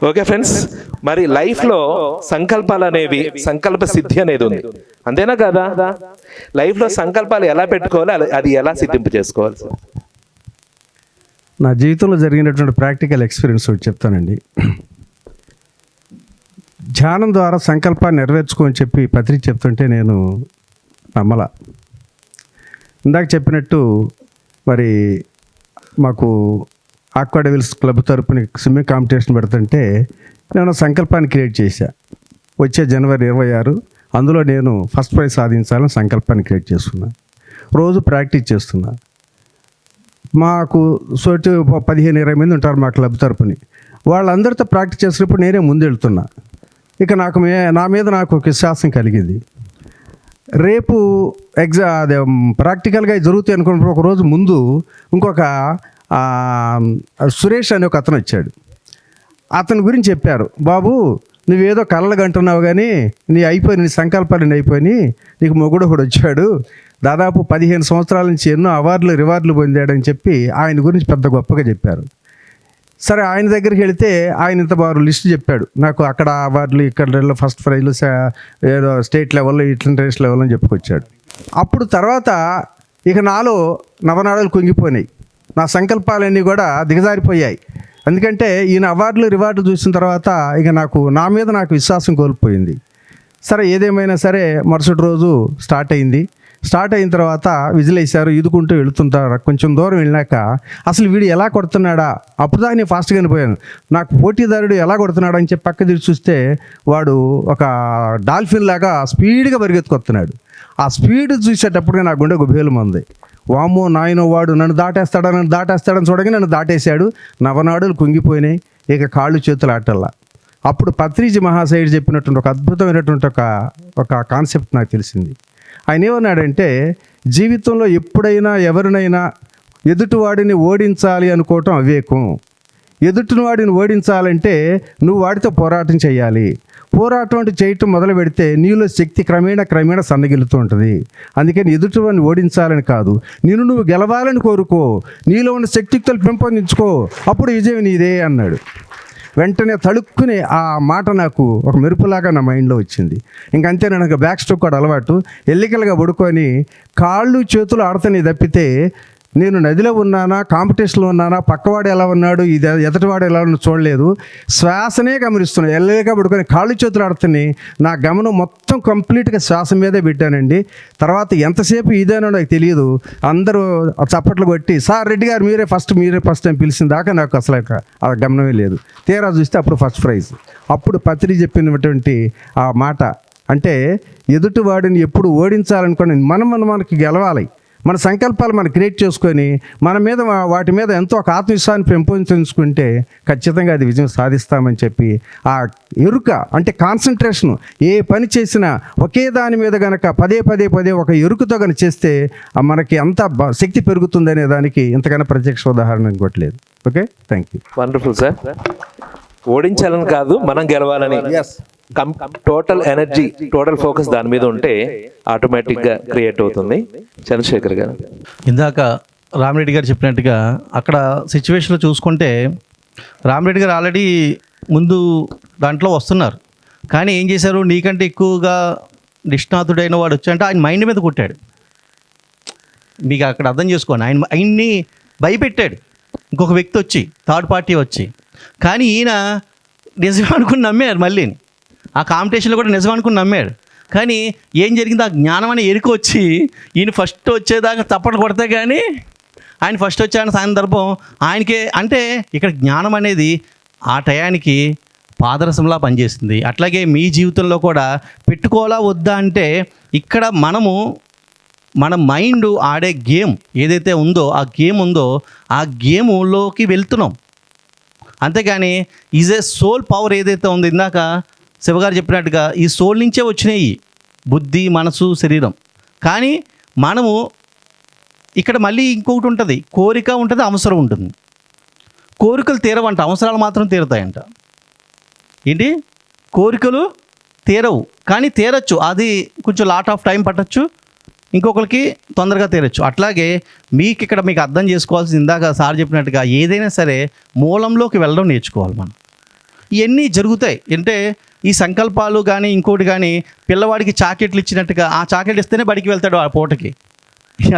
Okay friends, మరి లైఫ్లో సంకల్పాలు అనేవి, సంకల్ప సిద్ధి అనేది ఉంది, అంతేనా కదా? లైఫ్లో సంకల్పాలు ఎలా పెట్టుకోవాలి, అది ఎలా సిద్ధింపు చేసుకోవాలి సార్? నా జీవితంలో జరిగినటువంటి ప్రాక్టికల్ ఎక్స్పీరియన్స్ ఒకటి చెప్తానండి. ధ్యానం ద్వారా సంకల్పాన్ని నెరవేర్చుకోని చెప్పి పత్రిక చెప్తుంటే నేను నమ్మల. ఇందాక చెప్పినట్టు మరి మాకు ఆక్వా డెవిల్స్ క్లబ్ తరపున స్విమ్మింగ్ కాంపిటీషన్ పెడుతుంటే నేను సంకల్పాన్ని క్రియేట్ చేశా. వచ్చే జనవరి 26 అందులో నేను ఫస్ట్ ప్రైజ్ సాధించాలని సంకల్పాన్ని క్రియేట్ చేస్తున్నా. రోజు ప్రాక్టీస్ చేస్తున్నా. మాకు 15-20 మంది ఉంటారు మా క్లబ్ తరపుని. వాళ్ళందరితో ప్రాక్టీస్ చేసినప్పుడు నేనే ముందు వెళ్తున్నా. ఇక నా మీద నాకు ఒక విశ్వాసం కలిగింది. రేపు అదే ప్రాక్టికల్గా జరుగుతాయి అనుకున్నప్పుడు ఒక రోజు ముందు ఇంకొక సురేష్ అనే ఒక అతను వచ్చాడు. అతని గురించి చెప్పారు, బాబు నువ్వేదో కలలు అంటున్నావు కానీ నీ సంకల్పాలు అయిపోయినాయి, నీకు మొగుడు కూడా వచ్చాడు, దాదాపు 15 సంవత్సరాల నుంచి ఎన్నో రివార్డులు పొందాడని చెప్పి ఆయన గురించి పెద్ద గొప్పగా చెప్పారు. సరే, ఆయన దగ్గరికి వెళితే ఆయన ఇంత బాగా లిస్ట్ చెప్పాడు. నాకు అక్కడ అవార్డులు, ఇక్కడ ఫస్ట్ ప్రైజ్లు, ఏదో స్టేట్ లెవెల్లో, ఇంటర్నేషనల్ లెవెల్లో అని చెప్పుకొచ్చాడు. అప్పుడు తర్వాత ఇక నాలో నవనాడాలు కుంగిపోయినాయి, నా సంకల్పాలన్నీ కూడా దిగజారిపోయాయి. ఎందుకంటే ఈయన రివార్డులు చూసిన తర్వాత ఇక నా మీద నాకు విశ్వాసం కోల్పోయింది. సరే, ఏదేమైనా సరే మరుసటి రోజు స్టార్ట్ అయిన తర్వాత విజిలేశారు, ఈదుకుంటూ వెళుతుంటారు. కొంచెం దూరం వెళ్ళాక అసలు వీడు ఎలా కొడుతున్నాడా, అప్పుడు దాకా నేను ఫాస్ట్గా పోయాను, నాకు పోటీదారుడు ఎలా కొడుతున్నాడు అని చెప్పి పక్క తిరిగి చూస్తే వాడు ఒక డాల్ఫిన్ లాగా స్పీడ్గా పరిగెత్తుకొస్తున్నాడు. ఆ స్పీడ్ చూసేటప్పుడు నా గుండె గుబేలమంది. వామ్మో నాయనో, వాడు నన్ను దాటేస్తాడని చూడగా నన్ను దాటేశాడు. నవనాడులు కుంగిపోయినాయి, ఇక కాళ్ళు చేతులు ఆటల్లా. అప్పుడు పత్రిజీ మహాశయుడు చెప్పినటువంటి ఒక అద్భుతమైనటువంటి ఒక కాన్సెప్ట్ నాకు తెలిసింది. ఆయన ఏమన్నాడంటే, జీవితంలో ఎప్పుడైనా ఎవరినైనా ఎదుటివాడిని ఓడించాలి అనుకోవటం అవివేకం. ఎదుటివాడిని ఓడించాలంటే నువ్వు వాడితో పోరాటం చేయాలి. పోరాటం చేయటం మొదలు పెడితే నీలో శక్తి క్రమేణా సన్నగిలుతూ ఉంటుంది. అందుకని ఎదుటివాడిని ఓడించాలని కాదు, నువ్వు గెలవాలని కోరుకో, నీలో ఉన్న శక్తియుక్తులు పెంపొందించుకో, అప్పుడు విజయం నీదే అన్నాడు. వెంటనే తడుక్కుని ఆ మాట నాకు ఒక మెరుపులాగా నా మైండ్లో వచ్చింది. ఇంకంతే, నాకు బ్యాక్ స్ట్రోక్ కూడా అలవాటు. ఎల్లికలుగా పడుకొని కాళ్ళు చేతులు ఆడతానే తప్పితే నేను నదిలో ఉన్నానా, కాంపిటీషన్లో ఉన్నానా, పక్కవాడు ఎలా ఉన్నాడు, ఎదటివాడు ఎలా ఉన్నాడు చూడలేదు. శ్వాసనే గమనిస్తున్నాను. ఎల్లిగా పడుకొని కాళ్ళు చేతులు ఆడుతానే నా గమనం మొత్తం కంప్లీట్గా శ్వాస మీదే పెట్టానండి. తర్వాత ఎంతసేపు ఇదేనో నాకు తెలియదు. అందరూ చప్పట్లు కొట్టి, సార్ రెడ్డి గారు మీరే ఫస్ట్ అని పిలిచిన దాకా నాకు అసలు ఆ గమనమే లేదు. తీరా చూస్తే అప్పుడు ఫస్ట్ ప్రైజ్. అప్పుడు పత్రి చెప్పినటువంటి ఆ మాట అంటే, ఎదుటివాడిని ఎప్పుడు ఓడించాలనుకోని మనకి గెలవాలి. మన సంకల్పాలు మనం క్రియేట్ చేసుకొని వాటి మీద ఎంతో ఒక ఆత్మవిశ్వాసాన్ని పెంపొందించుకుంటే ఖచ్చితంగా అది విజయం సాధిస్తామని చెప్పి ఆ ఎరుక అంటే కాన్సన్ట్రేషన్, ఏ పని చేసినా ఒకే దాని మీద గనక పదే ఒక ఎరుకతో కనుక చేస్తే మనకి అంత శక్తి పెరుగుతుంది అనే దానికి ఇంతకన్నా ప్రత్యక్ష ఉదాహరణ ఇంకోట్లేదు. Okay, thank you. Wonderful sir. ఓడించాలని కాదు, మనం గెలవాలని. టోటల్ ఎనర్జీ, టోటల్ ఫోకస్ దాని మీద ఉంటే ఆటోమేటిక్గా క్రియేట్ అవుతుంది. చంద్రశేఖర్ గారు, ఇందాక రామిరెడ్డి గారు చెప్పినట్టుగా అక్కడ సిచ్యువేషన్లో చూసుకుంటే రామిరెడ్డి గారు ఆల్రెడీ ముందు దాంట్లో వస్తున్నారు, కానీ ఏం చేశారు, నీకంటే ఎక్కువగా నిష్ణాతుడైన వాడు వచ్చి అంటే ఆయన మైండ్ మీద కొట్టాడు. మీకు అక్కడ అర్థం చేసుకోండి, ఆయన్ని భయపెట్టాడు ఇంకొక వ్యక్తి వచ్చి, థర్డ్ పార్టీ వచ్చి. కానీ ఈయన నిజం అనుకుని నమ్మారు, మళ్ళీ ఆ కాంపిటీషన్లో కూడా నిజం అనుకుని నమ్మాడు. కానీ ఏం జరిగింది, ఆ జ్ఞానం అనే ఎరుక వచ్చి ఈయన ఫస్ట్ వచ్చేదాకా తప్పట్లు కొడితే కానీ ఆయన ఫస్ట్ వచ్చాయన్న సందర్భం ఆయనకే. అంటే ఇక్కడ జ్ఞానం అనేది ఆ టయానికి పాదరసంలా పనిచేస్తుంది. అట్లాగే మీ జీవితంలో కూడా పెట్టుకోవాలా వద్దా అంటే, ఇక్కడ మన మైండ్ ఆడే గేమ్ ఏదైతే ఉందో, ఆ గేమ్లోకి వెళ్తున్నాం. అంతేగాని ఈజ్ ఏ సోల్ పవర్ ఏదైతే ఉందో, ఇందాక శివగారు చెప్పినట్టుగా ఈ సోల్ నుంచే వచ్చినాయి బుద్ధి, మనసు, శరీరం. కానీ మనము ఇక్కడ మళ్ళీ ఇంకొకటి ఉంటుంది, కోరిక ఉంటుంది, అవసరం ఉంటుంది. కోరికలు తీరవంట, అవసరాలు మాత్రం తీరుతాయంట. ఏంటి, కోరికలు తీరవు కానీ తీరచ్చు, అది కొంచెం లాట్ ఆఫ్ టైం పట్టచ్చు, ఇంకొకరికి తొందరగా తీరచ్చు. అట్లాగే మీకు అర్థం చేసుకోవాల్సింది ఇందాక సార్ చెప్పినట్టుగా ఏదైనా సరే మూలంలోకి వెళ్ళడం నేర్చుకోవాలి మనం. ఇవన్నీ జరుగుతాయి. అంటే ఈ సంకల్పాలు కానీ ఇంకోటి కానీ పిల్లవాడికి చాకెట్లు ఇచ్చినట్టుగా ఆ చాకెట్ ఇస్తేనే బడికి వెళ్తాడు ఆ పూటకి.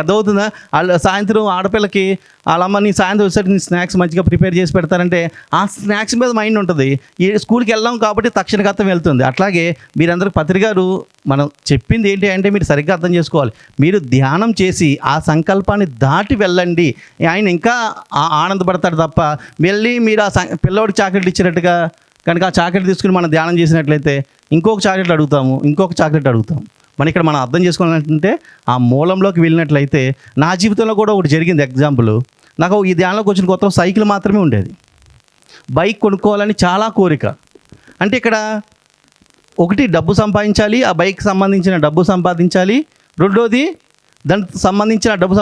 అర్థమవుతుందా? వాళ్ళు సాయంత్రం ఆడపిల్లకి వాళ్ళ అమ్మని సాయంత్రం వచ్చేసరికి స్నాక్స్ మంచిగా ప్రిపేర్ చేసి పెడతారంటే ఆ స్నాక్స్ మీద మైండ్ ఉంటుంది. ఈ స్కూల్కి వెళ్ళాం కాబట్టి తక్షణగతం వెళ్తుంది. అట్లాగే మీరందరూ పత్రికారు మనం చెప్పింది ఏంటి అంటే మీరు సరిగ్గా అర్థం చేసుకోవాలి. మీరు ధ్యానం చేసి ఆ సంకల్పాన్ని దాటి వెళ్ళండి. ఆయన ఇంకా ఆనందపడతాడు తప్ప వెళ్ళి మీరు ఆ పిల్లవాడికి చాక్లెట్లు ఇచ్చినట్టుగా కనుక ఆ చాక్లెట్ తీసుకుని మనం ధ్యానం చేసినట్లయితే ఇంకొక చాక్లెట్ అడుగుతాము, ఇంకొక చాక్లెట్ అడుగుతాము. ఇక్కడ మనం అర్థం చేసుకోవాలంటే ఆ మూలంలోకి వెళ్ళినట్లయితే నా జీవితంలో కూడా ఒకటి జరిగింది. ఎగ్జాంపుల్, నాకు ఈ ధ్యానంలోకి వచ్చిన కొత్త సైకిల్ మాత్రమే ఉండేది. బైక్ కొనుక్కోవాలని చాలా కోరిక. అంటే ఇక్కడ ఒకటి డబ్బు సంపాదించాలి, ఆ బైక్ సంబంధించిన డబ్బు సంపాదించాలి. రెండోది దానికి సంబంధించిన డబ్బు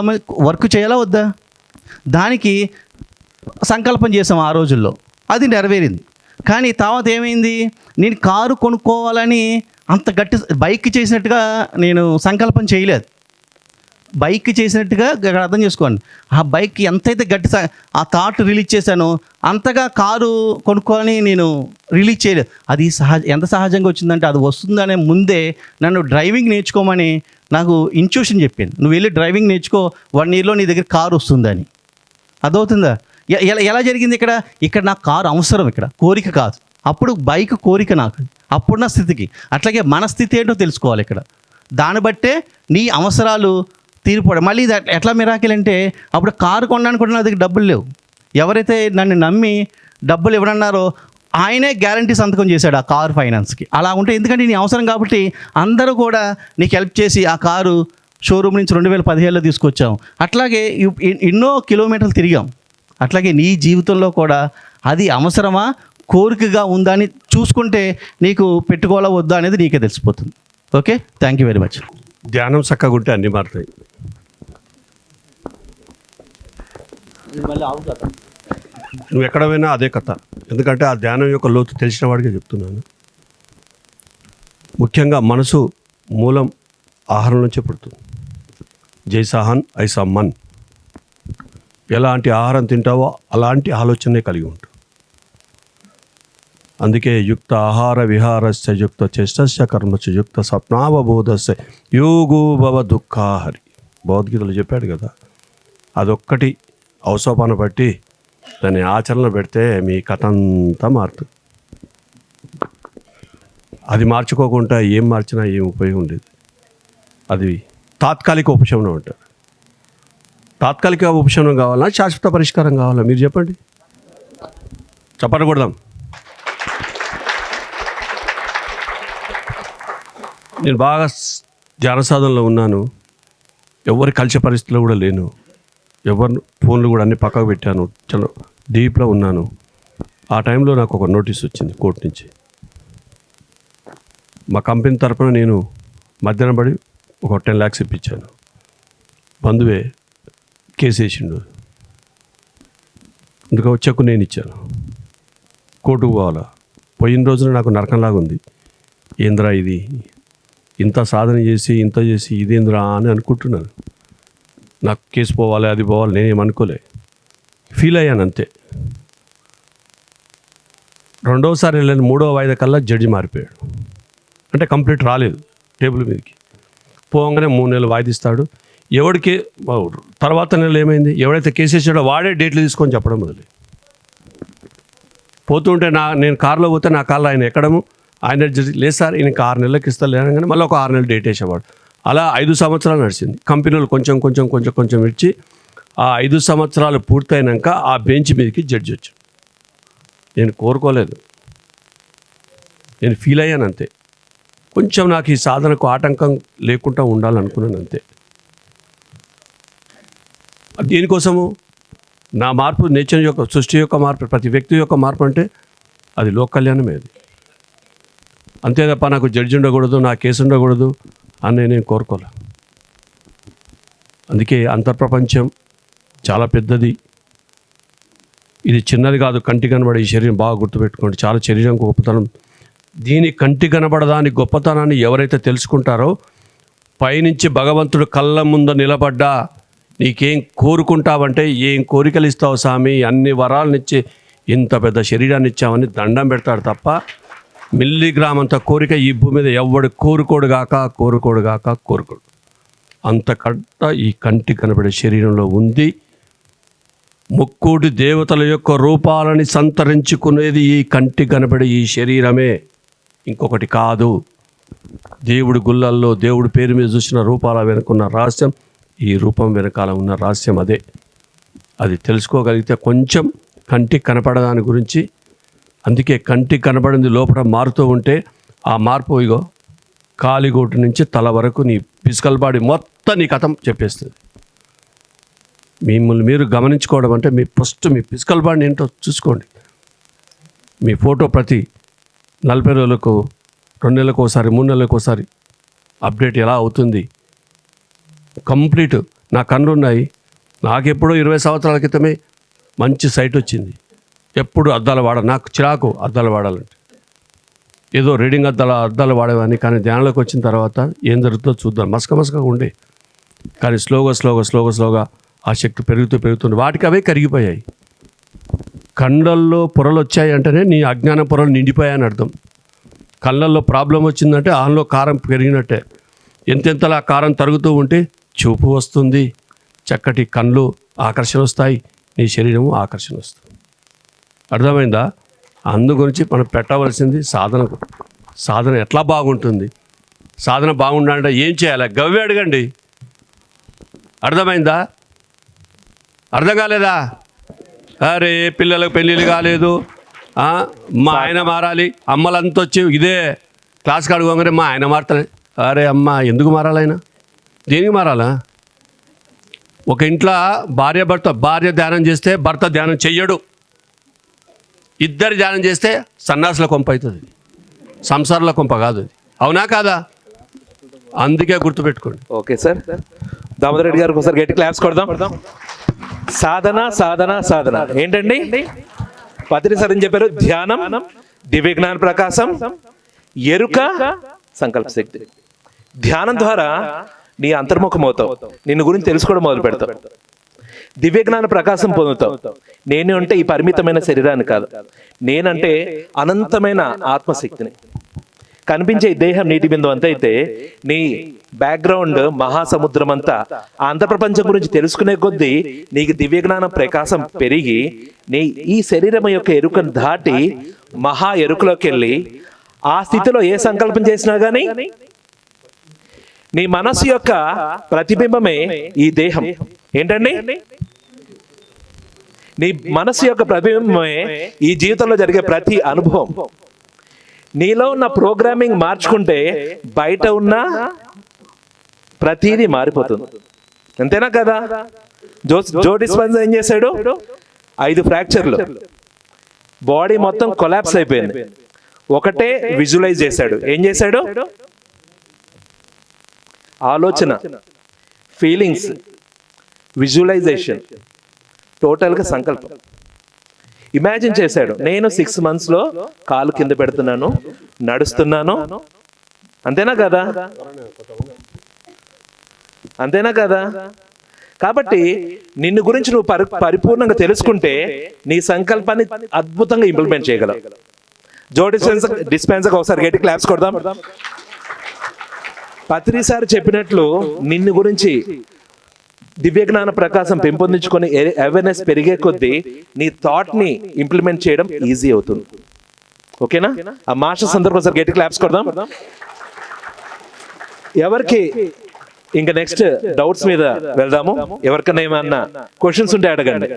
వర్క్ చేయాలా వద్దా, దానికి సంకల్పం చేసాం ఆ రోజుల్లో. అది నెరవేరింది. కానీ తర్వాత ఏమైంది, నేను కారు కొనుక్కోవాలని అంత గట్టి బైక్ చేసినట్టుగా నేను సంకల్పం చేయలేదు. బైక్ చేసినట్టుగా ఇక్కడ అర్థం చేసుకోండి. ఆ బైక్ ఎంతైతే గట్టి ఆ థాట్ రిలీజ్ చేశానో అంతగా కారు కొనుక్కోవాలని నేను రిలీజ్ చేయలేదు. అది ఎంత సహజంగా వచ్చిందంటే అది వస్తుందనే ముందే నన్ను డ్రైవింగ్ నేర్చుకోమని నాకు ఇన్స్ట్యూషన్ చెప్పింది. నువ్వు వెళ్ళి డ్రైవింగ్ నేర్చుకో, 1 yearలో నీ దగ్గర కారు వస్తుందని. అదవుతుందా? ఎలా జరిగింది ఇక్కడ నాకు కారు అవసరం, ఇక్కడ కోరిక కాదు. అప్పుడు బైక్ కోరిక నాకు, అప్పుడున్న స్థితికి. అట్లాగే మన స్థితి ఏంటో తెలుసుకోవాలి ఇక్కడ. దాన్ని బట్టే నీ అవసరాలు తీరిపోవడం. మళ్ళీ ఇది ఎట్లా మిరాకిల్ అంటే అప్పుడు కారు కొనడానికి కూడా నా దగ్గర డబ్బులు లేవు. ఎవరైతే నన్ను నమ్మి డబ్బులు ఇవ్వనన్నారో ఆయనే గ్యారంటీ సంతకం చేశాడు ఆ కారు ఫైనాన్స్కి. అలా ఉంటే ఎందుకంటే నీ అవసరం కాబట్టి అందరూ కూడా నీకు హెల్ప్ చేసి ఆ కారు షోరూమ్ నుంచి 2017లో తీసుకొచ్చాం. అట్లాగే ఎన్నో కిలోమీటర్లు తిరిగాం. అట్లాగే నీ జీవితంలో కూడా అది అవసరమా కోరికగా ఉందా అని చూసుకుంటే నీకు పెట్టుకోవాలా వద్దా అనేది నీకే తెలిసిపోతుంది. Okay, thank you very much. ధ్యానం చక్కగా ఉంటే అన్నీ మారుతాయి. నువ్వు ఎక్కడ పోయినా అదే కథ. ఎందుకంటే ఆ ధ్యానం యొక్క లోతు తెలిసిన వాడికే చెప్తున్నాను. ముఖ్యంగా మనసు మూలం ఆహారం నుంచే పుడుతుంది. జైసాహన్ ఐసా మన్. ఎలాంటి ఆహారం తింటావో అలాంటి ఆలోచనే కలిగి ఉంటావు. అందుకే యుక్త ఆహార విహారస్య యుక్త చేష్టస్య కర్మస్య యుక్త స్వప్నావబోధస్య యోగో భవ దుఃఖాహరి. భగవద్గీతలో చెప్పాడు కదా. అదొక్కటి అవసోపాన బట్టి దాన్ని ఆచరణ పెడితే మీ కథ అంతా మారుతుంది. అది మార్చుకోకుండా ఏం మార్చినా ఏం ఉపయోగం ఉండేది. అది తాత్కాలిక ఉపశమనం అంటారు. తాత్కాలిక ఉపశమనం కావాలన్నా శాశ్వత పరిష్కారం కావాలా? మీరు చెప్పండి. చెప్పకూడదాం. నేను బాగా ధ్యాన సాధనలో ఉన్నాను. ఎవరి కలిసే పరిస్థితిలో కూడా లేను. ఎవరు ఫోన్లు కూడా అన్ని పక్కకు పెట్టాను. చాలా డీప్లో ఉన్నాను. ఆ టైంలో నాకు ఒక నోటీస్ వచ్చింది కోర్టు నుంచి. మా కంపెనీ తరఫున నేను మధ్యాహ్నం పడి ఒక 10 lakhs ఇప్పించాను. బంధువే కేసు వేసిండు. అందుకే చెక్కు నేను ఇచ్చాను. కోర్టుకు పోవాలా. పోయిన రోజున నాకు నరకంలాగా ఉంది. ఏంద్రా ఇది, ఇంత సాధన చేసి ఇంత చేసి ఇదేంద్రా అని అనుకుంటున్నాను. నాకు కేసు పోవాలి, అది పోవాలి, నేనేమనుకోలే. ఫీల్ అయ్యాను అంతే. రెండోసారి వెళ్ళాను. 3వ వాయిదా కల్లా జడ్జి మారిపోయాడు. అంటే కంప్లీట్ రాలేదు టేబుల్ మీదకి. పోగానే 3 నెలలు వాయిదిస్తాడు. ఎవడికి తర్వాత నెల ఏమైంది, ఎవడైతే కేసు వేసాడో వాడే డేట్లు తీసుకొని చెప్పడం మొదలు. పోతుంటే నేను కారులో పోతే నా కార్లో ఆయన ఎక్కడము, ఆయన లేదు సార్ ఈయనకి 6 నెలలకు ఇస్తారు లేనగానే మళ్ళీ ఒక 6 నెలలు డేట్ వేసేవాడు. అలా 5 సంవత్సరాలు నడిచింది. కంపెనీలు కొంచెం ఇచ్చి ఆ 5 సంవత్సరాలు పూర్తయినాక ఆ బెంచ్ మీదకి జడ్జి వచ్చాడు. నేను కోరుకోలేదు, నేను ఫీల్ అయ్యాను అంతే. కొంచెం నాకు ఈ సాధనకు ఆటంకం లేకుండా ఉండాలనుకున్నాను అంతే. దేనికోసము? నా మార్పు, నేచర్ యొక్క, సృష్టి యొక్క మార్పు, ప్రతి వ్యక్తి యొక్క మార్పు అంటే అది లోక కళ్యాణమే. అది అంతే తప్ప నాకు జడ్జి ఉండకూడదు, నా కేసు ఉండకూడదు అని నేను కోరుకోలే. అందుకే అంతర్ప్రపంచం చాలా పెద్దది. ఇది చిన్నది కాదు. కంటి కనబడే ఈ శరీరం బాగా గుర్తుపెట్టుకోండి. చాలా శరీరం గొప్పతనం. దీని కంటి కనబడదాని గొప్పతనాన్ని ఎవరైతే తెలుసుకుంటారో, పైనుంచి భగవంతుడు కళ్ళ ముందు నిలబడ్డా నీకేం కోరుకుంటావంటే, ఏం కోరికలు ఇస్తావు స్వామి, అన్ని వరాలనిచ్చి ఇంత పెద్ద శరీరాన్ని ఇచ్చామని దండం పెడతాడు తప్ప మిల్లీగ్రామ్ అంత కోరిక ఈ భూమి మీద ఎవడు కోరుకోడు. అంతకంట ఈ కంటి కనబడే శరీరంలో ఉంది. ముక్కోటి దేవతల యొక్క రూపాలని సంతరించుకునేది ఈ కంటి కనబడే ఈ శరీరమే, ఇంకొకటి కాదు. దేవుడి గుళ్ళల్లో దేవుడి పేరు మీద చూసిన రూపాల వెనుకున్న రహస్యం, ఈ రూపం వెనకాల ఉన్న రహస్యం అదే. అది తెలుసుకోగలిగితే కొంచెం కంటికి కనపడదాని గురించి, అందుకే కంటికి కనపడింది లోపల మారుతూ ఉంటే ఆ మార్పు ఇగో కాలిగోటు నుంచి తల వరకు నీ ఫిజికల్ బాడీ మొత్తం నీ కథం చెప్పేస్తుంది. మిమ్మల్ని మీరు గమనించుకోవడం అంటే మీ ఫస్ట్ మీ ఫిజికల్ బాడీ ఏంటో చూసుకోండి. మీ ఫోటో ప్రతి 40 రోజులకు, 2 నెలలకు ఒకసారి, 3 నెలలకు ఒకసారి అప్డేట్ ఎలా అవుతుంది. కంప్లీట్ నా కన్నులు ఉన్నాయి. నాకెప్పుడో 20 సంవత్సరాల క్రితమే మంచి సైట్ వచ్చింది. ఎప్పుడు అద్దాలు నాకు చిరాకు అద్దాలు వాడాలంటే. ఏదో రీడింగ్ అద్దాలు వాడేవాడిని, కానీ ధ్యానంలోకి వచ్చిన తర్వాత ఏం జరుగుతుందో చూద్దాం. మసకగా ఉండే, కానీ స్లోగా ఆ శక్తి పెరుగుతుంది. వాటికి అవే కరిగిపోయాయి. కళ్ళల్లో పొరలు వచ్చాయి అంటేనే నీ అజ్ఞాన పొరలు నిండిపోయాయని అర్థం. కళ్ళల్లో ప్రాబ్లం వచ్చిందంటే ఆన్లో కారం పెరిగినట్టే. ఎంతెంతలా కారం తరుగుతూ ఉంటే చూపు వస్తుంది, చక్కటి కళ్ళు ఆకర్షణ వస్తాయి, నీ శరీరము ఆకర్షణ వస్తుంది. అర్థమైందా? అందు గురించి మనం పెట్టవలసింది సాధన ఎట్లా బాగుంటుంది. సాధన బాగుండాలంటే ఏం చేయాలి? గవ్వే అడగండి. అర్థమైందా? అర్థం కాలేదా? అరే పిల్లలకు పెళ్ళిళ్ళు కాలేదు, మా ఆయన మారాలి, అమ్మలంతా వచ్చి ఇదే క్లాస్ కడుకోగానే మా ఆయన మారుతారు. అరే అమ్మ ఎందుకు మారాలైనా? దేనికి మారాలా? ఒక ఇంట్లో భార్య ధ్యానం చేస్తే భర్త ధ్యానం చెయ్యడు. ఇద్దరు ధ్యానం చేస్తే సన్నాసుల కొంప అవుతుంది, సంసారాల కొంప కాదు. అవునా కాదా? అందుకే గుర్తుపెట్టుకోండి. ఓకే సార్, దామోదర్ రెడ్డి గారికి ఒకసారి గట్టి క్లాప్స్ కొడదాం. సాధన ఏంటండి? పత్రి సార్ ఏం చెప్పారు? ధ్యానం, దివ్య జ్ఞాన ప్రకాశం, ఎరుక, సంకల్ప శక్తి. ధ్యానం ద్వారా నీ అంతర్ముఖం అవుతావు, నిన్ను గురించి తెలుసుకోవడం మొదలు పెడతావు. దివ్య జ్ఞాన ప్రకాశం పొందుతావు. నేను అంటే ఈ పరిమితమైన శరీరాన్ని కాదు, నేనంటే అనంతమైన ఆత్మశక్తిని. కనిపించే దేహం నీటి బిందు అంత అయితే నీ బ్యాక్గ్రౌండ్ మహాసముద్రం అంతా. ఆ అంతర్ప్రపంచం గురించి తెలుసుకునే కొద్దీ నీకు దివ్య జ్ఞాన ప్రకాశం పెరిగి నీ ఈ శరీరం యొక్క ఎరుకను దాటి మహా ఎరుకలోకి వెళ్ళి ఆ స్థితిలో ఏ సంకల్పం చేసినా గానీ నీ మనస్సు యొక్క ప్రతిబింబమే ఈ దేహం. ఏంటండి? నీ మనస్సు యొక్క ప్రతిబింబమే ఈ జీవితంలో జరిగే ప్రతి అనుభవం. నీలో ఉన్న ప్రోగ్రామింగ్ మార్చుకుంటే బయట ఉన్న ప్రతిదీ మారిపోతుంది. అంతేనా కదా? జో డిస్పెన్సా ఏం చేశాడు? 5 ఫ్రాక్చర్లు, బాడీ మొత్తం కొలాప్స్ అయిపోయింది. ఒకటే విజువలైజ్ చేశాడు. ఏం చేశాడు? ఆలోచన, ఫీలింగ్స్, విజువలైజేషన్, టోటల్గా సంకల్పం. ఇమాజిన్ చేశాడు. నేను 6 months లో కాలు కింద పెడుతున్నాను, నడుస్తున్నాను. అంతేనా కదా? కాబట్టి నిన్ను గురించి నువ్వు పరిపూర్ణంగా తెలుసుకుంటే నీ సంకల్పాన్ని అద్భుతంగా ఇంప్లిమెంట్ చేయగలవు. జో డిస్పెన్సర్ ఒకసారి గట్టి క్లాప్స్ కొడదాం. పత్రి సార్ చెప్పినట్లు నిన్ను గురించి దివ్య జ్ఞాన ప్రకాశం పెంపొందించుకొని అవేర్నెస్ పెరిగే కొద్దీ నీ థాట్ ని ఇంప్లిమెంట్ చేయడం ఈజీ అవుతుంది. ఓకేనా? ఆ మాస్టర్స్ అందరూ ఒకసారి గట్టి క్లాప్స్ కొడదాం. ఎవరికి ఇంకా నెక్స్ట్ డౌట్స్ మీద వెళ్దాము. ఎవరికైనా ఏమన్నా క్వశ్చన్స్ ఉంటే అడగండి.